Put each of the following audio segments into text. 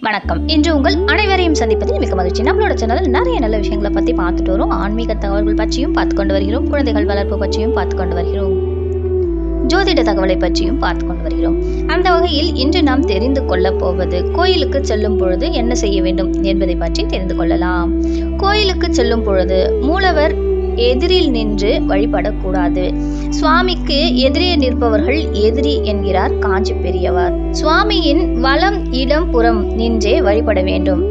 வணக்கம். இன்று உங்கள் அனைவரையும் சந்திப்பதில் மிக மகிழ்ச்சி. நம்மளோட சேனலில் நிறைய நல்ல விஷயங்களை பற்றி பார்த்துட்டு வரோம். ஆன்மீக தகவல்கள் பற்றியும் பார்த்து கொண்டு வருகிறோம். குழந்தைகள் வளர்ப்பு பற்றியும் பார்த்து கொண்டு வருகிறோம். ஜோதிட தகவலை பற்றியும் பார்த்து கொண்டு வருகிறோம். அந்த வகையில் இன்று நாம் தெரிந்து கொள்ளப் போவது, கோயிலுக்கு செல்லும் பொழுது என்ன செய்ய வேண்டும் என்பதை பற்றி தெரிந்து கொள்ளலாம். கோயிலுக்கு செல்லும் பொழுது மூலவர் எதிரில் நின்று வழிபடக்கூடாது. சுவாமிக்கு எதிரே நிற்பவர்கள் எதிரி என்கிறார் காஞ்சி பெரியவர். சுவாமியின் வலம் இடம் புறம் நின்றே வழிபட வேண்டும்.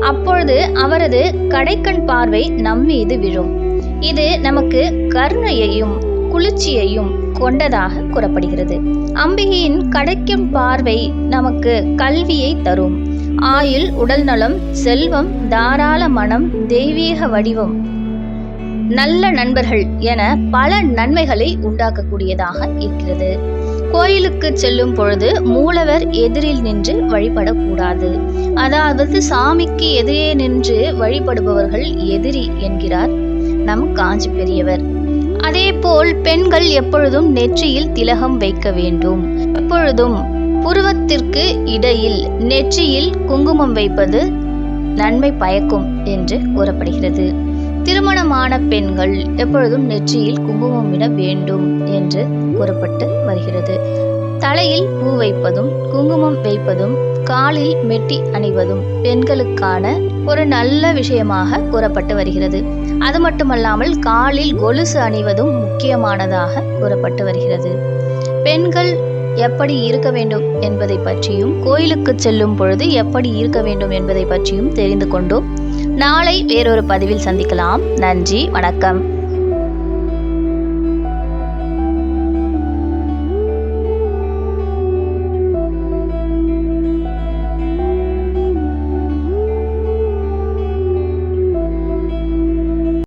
அப்பொழுது அவரது கடைக்கண் பார்வை நம்மீது விழும். இது நமக்கு கருணையையும் குளிர்ச்சியையும் கொண்டதாக கூறப்படுகிறது. அம்பிகையின் கடைக்கண் பார்வை நமக்கு கல்வியை தரும். ஆயுள், உடல் நலம், செல்வம், தாராள மனம், தெய்வீக வடிவம், நல்ல நண்பர்கள் என பல நன்மைகளை உண்டாக்கக்கூடியதாக இருக்கிறது. கோயிலுக்கு செல்லும் பொழுது மூலவர் எதிரில் நின்று வழிபடக்கூடாது. அதாவது சாமிக்கு எதிரே நின்று வழிபடுபவர்கள் எதிரி என்கிறார் நம் காஞ்சி பெரியவர். அதே போல் பெண்கள் எப்பொழுதும் நெற்றியில் திலகம் வைக்க வேண்டும். எப்பொழுதும் புருவத்திற்கு இடையில் நெற்றியில் குங்குமம் வைப்பது நன்மை பயக்கும் என்று கூறப்படுகிறது. திருமணமான பெண்கள் எப்பொழுதும் நெற்றியில் குங்குமம் இட வேண்டும் என்று கூறப்பட்டு வருகிறது. தலையில் பூ வைப்பதும் குங்குமம் வைப்பதும் காலில் மெட்டி அணிவதும் பெண்களுக்கான ஒரு நல்ல விஷயமாக கூறப்பட்டு வருகிறது. அது மட்டுமல்லாமல் காலில் கொலுசு அணிவதும் முக்கியமானதாக கூறப்பட்டு வருகிறது. பெண்கள் எப்படி இருக்க வேண்டும் என்பதை பற்றியும், கோயிலுக்கு செல்லும் பொழுது எப்படி இருக்க வேண்டும் என்பதை பற்றியும் தெரிந்து கொண்டோம். நாளை வேறொரு பதிவில் சந்திக்கலாம். நன்றி, வணக்கம்.